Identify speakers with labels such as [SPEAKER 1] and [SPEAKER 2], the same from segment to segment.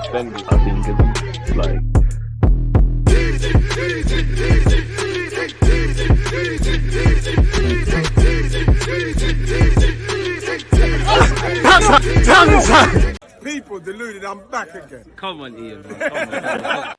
[SPEAKER 1] spend it. I think it's like.
[SPEAKER 2] People deluded, I'm back again.
[SPEAKER 3] Come on, Ian. Come on.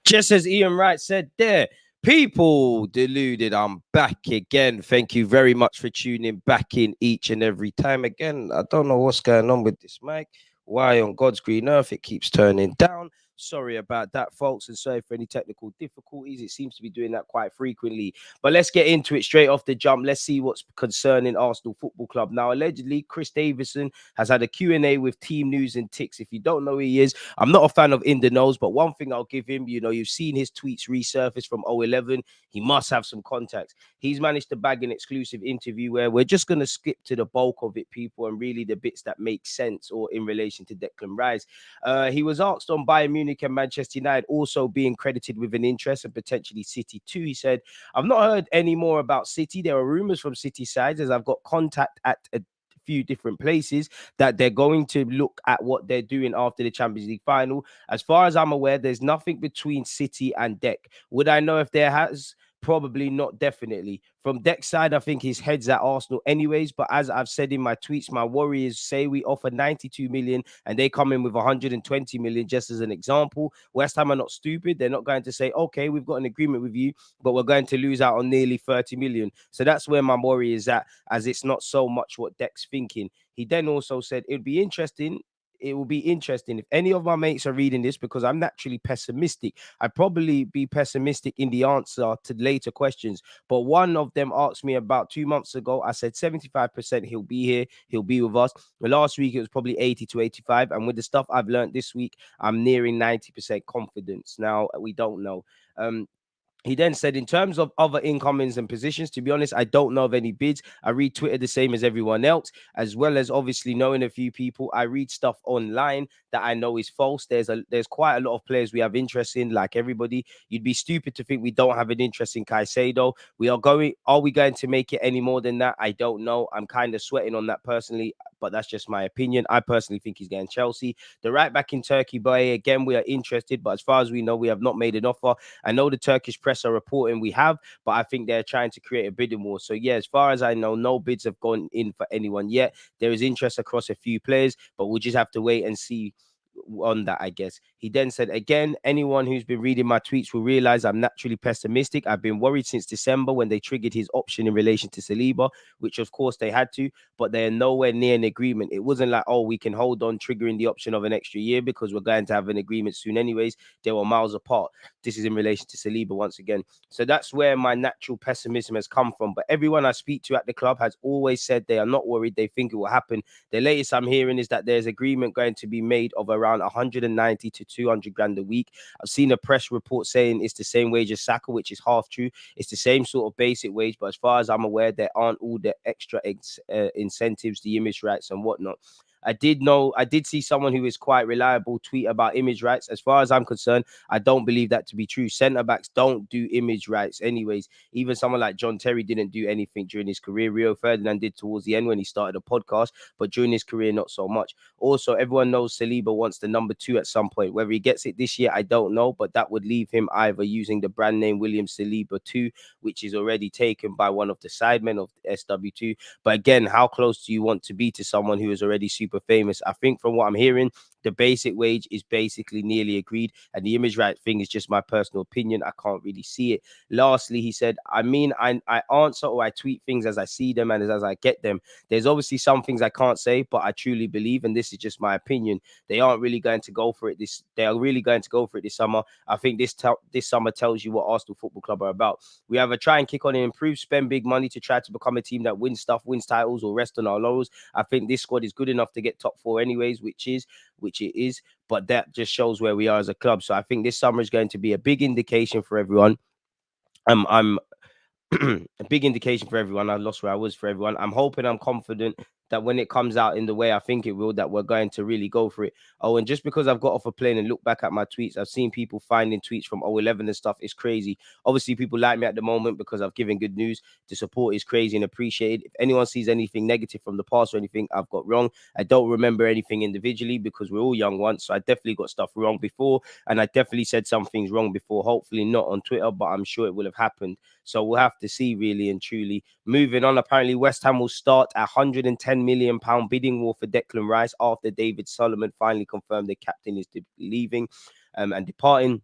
[SPEAKER 3] Just as Ian Wright said there, people deluded, I'm back again. Thank you very much for tuning back in each and every time. Again, I don't know what's going on with this mic. Why on God's green earth it keeps turning down. Sorry about that, folks, and sorry for any technical difficulties. It seems to be doing that quite frequently. But let's get into it straight off the jump. Let's see what's concerning Arsenal Football Club. Now, allegedly, Chris Davison has had a Q&A with Team News and Ticks. If you don't know who he is, I'm not a fan of In the Nose, but one thing I'll give him, you've seen his tweets resurface from 011. He must have some contacts. He's managed to bag an exclusive interview where we're just going to skip to the bulk of it, people, and really the bits that make sense or in relation to Declan Rice. He was asked on Bayern Munich and Manchester United also being credited with an interest and potentially City too. He said, I've not heard any more about City. There are rumors from City sides as I've got contact at a few different places that they're going to look at what they're doing after the Champions League final. As far as I'm aware, there's nothing between City and Dec. Would I know if there has? Probably not, definitely. From Dec's side, I think his head's at Arsenal anyways, but as I've said in my tweets, my worry is, say we offer 92 million and they come in with 120 million, just as an example. West Ham are not stupid. They're not going to say, okay, we've got an agreement with you, but we're going to lose out on nearly 30 million. So that's where my worry is at, as it's not so much what Dec's thinking. He then also said, it will be interesting if any of my mates are reading this, because I'm naturally pessimistic. I'd probably be pessimistic in the answer to later questions. But one of them asked me about 2 months ago. I said 75% he'll be here. He'll be with us. But last week, it was probably 80 to 85. And with the stuff I've learned this week, I'm nearing 90% confidence. Now, we don't know. He then said, in terms of other incomings and positions, to be honest, I don't know of any bids. I read Twitter the same as everyone else, as well as obviously knowing a few people. I read stuff online that I know is false. There's quite a lot of players we have interest in, like everybody. You'd be stupid to think we don't have an interest in Caicedo. Are we going to make it any more than that? I don't know. I'm kind of sweating on that personally, but that's just my opinion. I personally think he's going Chelsea. The right back in Turkey, Baye, again, we are interested, but as far as we know, we have not made an offer. I know the Turkish press are reporting we have, but I think they're trying to create a bidding war. So yeah, as far as I know, no bids have gone in for anyone yet. There is interest across a few players, but we'll just have to wait and see on that, I guess. He then said, again, anyone who's been reading my tweets will realize I'm naturally pessimistic. I've been worried since December when they triggered his option in relation to Saliba, which of course they had to, but they're nowhere near an agreement. It wasn't like, oh, we can hold on triggering the option of an extra year because we're going to have an agreement soon anyways. They were miles apart. This is in relation to Saliba once again. So that's where my natural pessimism has come from. But everyone I speak to at the club has always said they are not worried. They think it will happen. The latest I'm hearing is that there's agreement going to be made of around 190 to 200 grand a week. I've seen a press report saying it's the same wage as Saka, which is half true. It's the same sort of basic wage, but as far as I'm aware, there aren't all the extra incentives, the image rights and whatnot. I did see someone who is quite reliable tweet about image rights. As far as I'm concerned, I don't believe that to be true. Centre backs don't do image rights anyways. Even someone like John Terry didn't do anything during his career. Rio Ferdinand did towards the end when he started a podcast, but during his career, not so much. Also, everyone knows Saliba wants the number 2 at some point. Whether he gets it this year, I don't know, but that would leave him either using the brand name Williams Saliba 2, which is already taken by one of the sidemen of SW2. But again, how close do you want to be to someone who is already super famous? I think from what I'm hearing, the basic wage is basically nearly agreed, and the image right thing is just my personal opinion. I can't really see it. Lastly, he said, I answer or I tweet things as I see them and as I get them. There's obviously some things I can't say, but I truly believe, and this is just my opinion, they aren't really going to go for it they are really going to go for it this summer. I think this summer tells you what Arsenal Football Club are about. We either try and kick on and improve, spend big money to try to become a team that wins stuff, wins titles, or rest on our laurels. I think this squad is good enough to get top 4 anyways, which it is, but that just shows where we are as a club. So I think this summer is going to be a big indication for everyone. I'm a big indication for everyone. I lost where I was for everyone. I'm hoping, I'm confident that when it comes out in the way I think it will, that we're going to really go for it. Oh, and just because I've got off a plane and looked back at my tweets, I've seen people finding tweets from 011 and stuff. It's crazy. Obviously, people like me at the moment because I've given good news. The support is crazy and appreciated. If anyone sees anything negative from the past or anything I've got wrong, I don't remember anything individually because we're all young once. So I definitely got stuff wrong before, and I definitely said some things wrong before. Hopefully not on Twitter, but I'm sure it will have happened. So we'll have to see, really and truly. Moving on, apparently West Ham will start a £110 million bidding war for Declan Rice after David Solomon finally confirmed the captain is leaving and departing.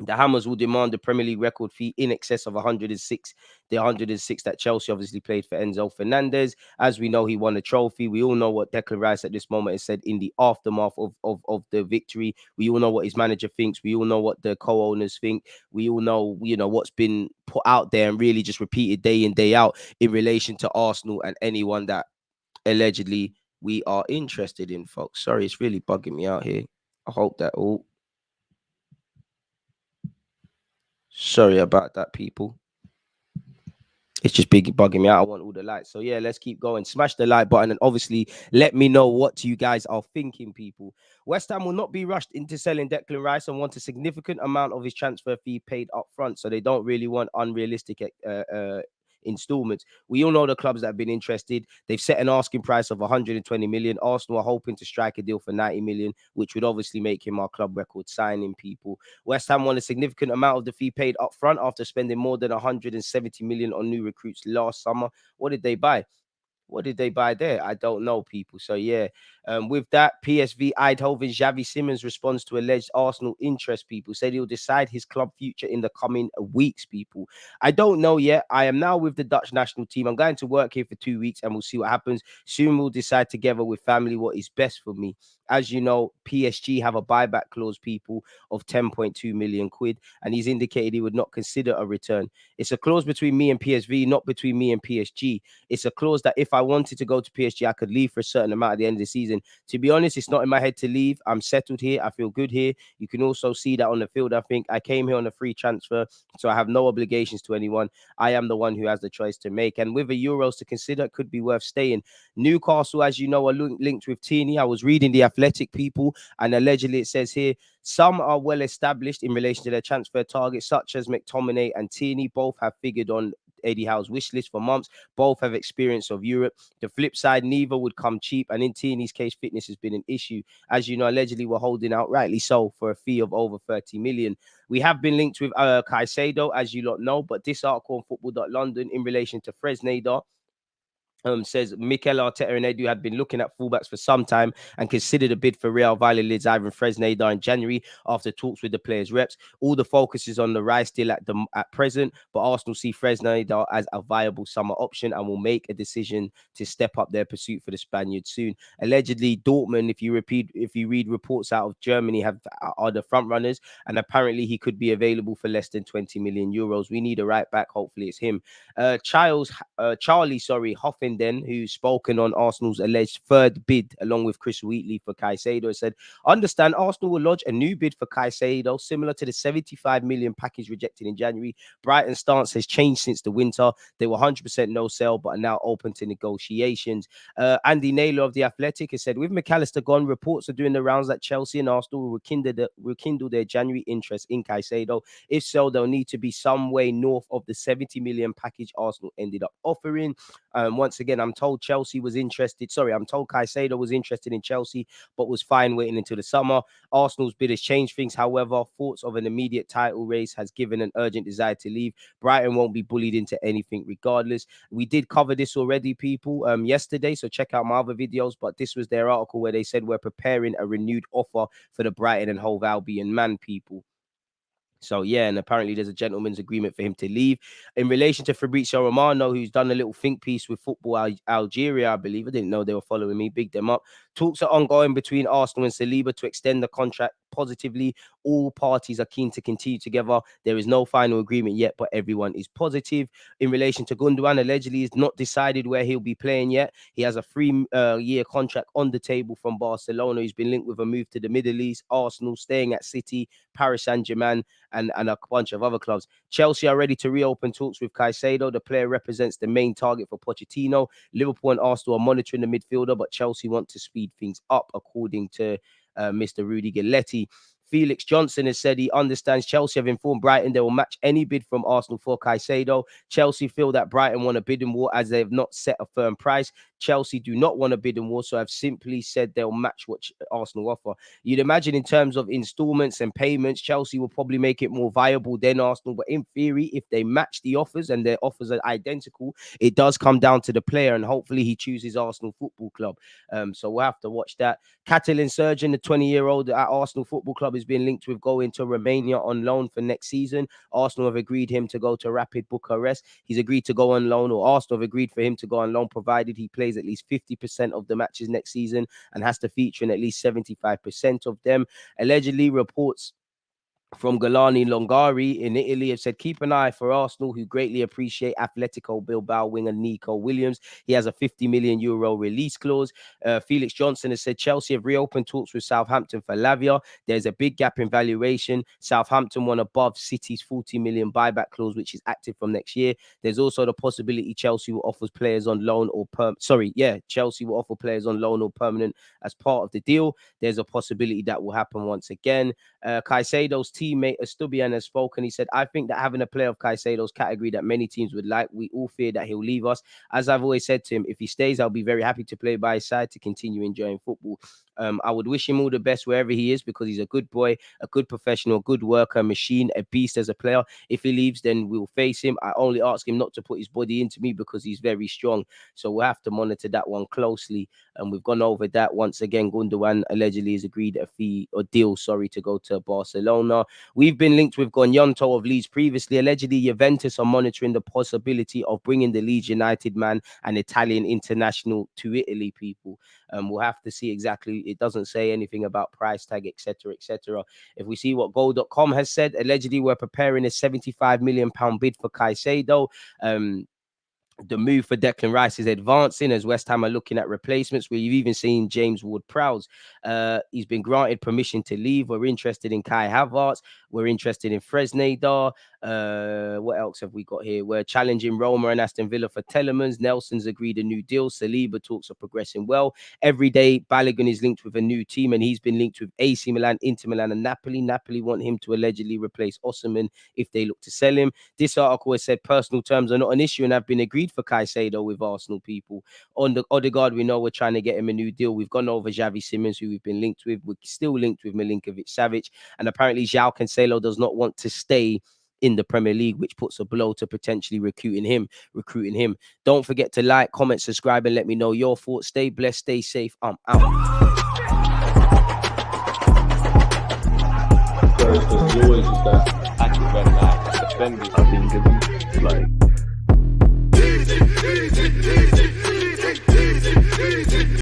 [SPEAKER 3] The Hammers will demand a Premier League record fee in excess of 106. The 106 that Chelsea obviously played for Enzo Fernandez. As we know, he won a trophy. We all know what Declan Rice at this moment has said in the aftermath of the victory. We all know what his manager thinks. We all know what the co-owners think. We all know, what's been put out there and really just repeated day in, day out in relation to Arsenal and anyone that allegedly we are interested in, folks. Sorry, it's really bugging me out here. I hope that all... Sorry about that, people. It's just big bugging me out. I want all the likes. So yeah, let's keep going. Smash the like button and obviously let me know what you guys are thinking, people. West Ham will not be rushed into selling Declan Rice and want a significant amount of his transfer fee paid up front. So they don't really want unrealistic installments. We all know the clubs that have been interested. They've set an asking price of 120 million. Arsenal are hoping to strike a deal for 90 million, which would obviously make him our club record signing, people. West Ham won a significant amount of the fee paid up front after spending more than 170 million on new recruits last summer. What did they buy? What did they buy there? I don't know, people. So, yeah. With that, PSV Eindhoven Xavi Simons responds to alleged Arsenal interest, people. Said he'll decide his club future in the coming weeks, people. I don't know yet. I am now with the Dutch national team. I'm going to work here for 2 weeks and we'll see what happens. Soon we'll decide together with family what is best for me. As you know, PSG have a buyback clause, people, of 10.2 million quid. And he's indicated he would not consider a return. It's a clause between me and PSV, not between me and PSG. It's a clause that if I wanted to go to PSG, I could leave for a certain amount at the end of the season. To be honest, it's not in my head to leave. I'm settled here. I feel good here. You can also see that on the field. I think I came here on a free transfer, so I have no obligations to anyone. I am the one who has the choice to make. And with the Euros to consider, it could be worth staying. Newcastle, as you know, are linked with Tierney. I was reading the Athletic, people, and allegedly it says here, some are well established in relation to their transfer targets, such as McTominay and Tierney. Both have figured on Eddie Howe's wish list for months. Both have experience of Europe. The flip side, neither would come cheap. And in Tierney's case, fitness has been an issue. As you know, allegedly we're holding out, rightly so, for a fee of over 30 million. We have been linked with Caicedo, as you lot know, but this article on football.london in relation to Fresneda says Mikel Arteta and Edu had been looking at fullbacks for some time and considered a bid for Real Valladolid's Ivan Fresneda in January after talks with the players' reps. All the focus is on the Rice deal at present, but Arsenal see Fresneda as a viable summer option and will make a decision to step up their pursuit for the Spaniard soon. Allegedly, Dortmund, if you read reports out of Germany, are the front runners, and apparently he could be available for less than 20 million euros. We need a right back. Hopefully, it's him. Charlie Hoffenden, who's spoken on Arsenal's alleged third bid along with Chris Wheatley for Caicedo, said, understand Arsenal will lodge a new bid for Caicedo similar to the 75 million package rejected in January. Brighton's stance has changed since the winter. They were 100% no sell, but are now open to negotiations. Andy Naylor of The Athletic has said, with McAllister gone, reports are doing the rounds that Chelsea and Arsenal will rekindle their January interest in Caicedo. If so, there'll need to be some way north of the 70 million package Arsenal ended up offering. Once again, I'm told Chelsea was interested. Sorry, I'm told Caicedo was interested in Chelsea, but was fine waiting until the summer. Arsenal's bid has changed things. However, thoughts of an immediate title race has given an urgent desire to leave. Brighton won't be bullied into anything regardless. We did cover this already, people, yesterday, so check out my other videos, but this was their article where they said we're preparing a renewed offer for the Brighton and Hove Albion man, people. So, yeah, and apparently there's a gentleman's agreement for him to leave. In relation to Fabrizio Romano, who's done a little think piece with Football Algeria, I believe. I didn't know they were following me. Big them up. Talks are ongoing between Arsenal and Saliba to extend the contract positively. All parties are keen to continue together. There is no final agreement yet, but everyone is positive. In relation to Gundogan, allegedly is not decided where he'll be playing yet. He has a 3-year contract on the table from Barcelona. He's been linked with a move to the Middle East, Arsenal, staying at City, Paris Saint-Germain, and a bunch of other clubs. Chelsea are ready to reopen talks with Caicedo. The player represents the main target for Pochettino. Liverpool and Arsenal are monitoring the midfielder, but Chelsea want to speed things up, according to Mr. Rudy Galletti. Felix Johnson has said he understands Chelsea have informed Brighton they will match any bid from Arsenal for Caicedo. Chelsea feel that Brighton want a bidding war as they have not set a firm price. Chelsea do not want a bidding war, so have simply said they'll match what Arsenal offer. You'd imagine in terms of installments and payments, Chelsea will probably make it more viable than Arsenal. But in theory, if they match the offers and their offers are identical, it does come down to the player, and hopefully he chooses Arsenal Football Club. So we'll have to watch that. Catalin Surgeon, the 20-year-old at Arsenal Football Club, has been linked with going to Romania on loan for next season. Arsenal have agreed him to go to Rapid Bucharest. He's agreed to go on loan, or Arsenal have agreed for him to go on loan, provided he plays at least 50% of the matches next season and has to feature in at least 75% of them. Allegedly, reports from Galani Longari in Italy have said, keep an eye for Arsenal, who greatly appreciate Atletico Bilbao winger Nico Williams. He has a €50 million release clause. Felix Johnson has said Chelsea have reopened talks with Southampton for Lavia. There's a big gap in valuation. Southampton won above City's 40 million buyback clause, which is active from next year. There's also the possibility Chelsea will offer players on loan or Chelsea will offer players on loan or permanent as part of the deal. There's a possibility that will happen once again. Caicedo's teammate Estupiñán has spoken. He said, I think that having a player of Caicedo's category that many teams would like, we all fear that he'll leave us. As I've always said to him, if he stays, I'll be very happy to play by his side to continue enjoying football. I would wish him all the best wherever he is, because he's a good boy, a good professional, good worker, machine, a beast as a player. If he leaves, then we'll face him. I only ask him not to put his body into me because he's very strong. So we'll have to monitor that one closely. And we've gone over that once again. Gundogan allegedly has agreed a deal to go to Barcelona. We've been linked with Gonyanto of Leeds previously. Allegedly, Juventus are monitoring the possibility of bringing the Leeds United man, an Italian international, to Italy, people. We'll have to see exactly. It doesn't say anything about price tag, etc., etc. If we see what Goal.com has said, allegedly we're preparing a £75 million bid for Caicedo. The move for Declan Rice is advancing as West Ham are looking at replacements. We've even seen James Ward-Prowse. He's been granted permission to leave. We're interested in Kai Havertz. We're interested in Fresneda. What else have we got here? We're challenging Roma and Aston Villa for Telemans. Nelson's agreed a new deal. Saliba talks are progressing well. Every day, Balogun is linked with a new team, and he's been linked with AC Milan, Inter Milan, and Napoli. Napoli want him to allegedly replace Osimhen if they look to sell him. This article has said personal terms are not an issue and have been agreed for Caicedo with Arsenal, people. On the Odegaard, we know we're trying to get him a new deal. We've gone over Xavi Simons, who we've been linked with. We're still linked with Milinkovic Savic, and apparently João Cancelo does not want to stay in the Premier League, which puts a blow to potentially recruiting him. Don't forget to like, comment, subscribe, and let me know your thoughts. Stay blessed, stay safe. I'm out.
[SPEAKER 1] There's always that active red line defending. I think it's like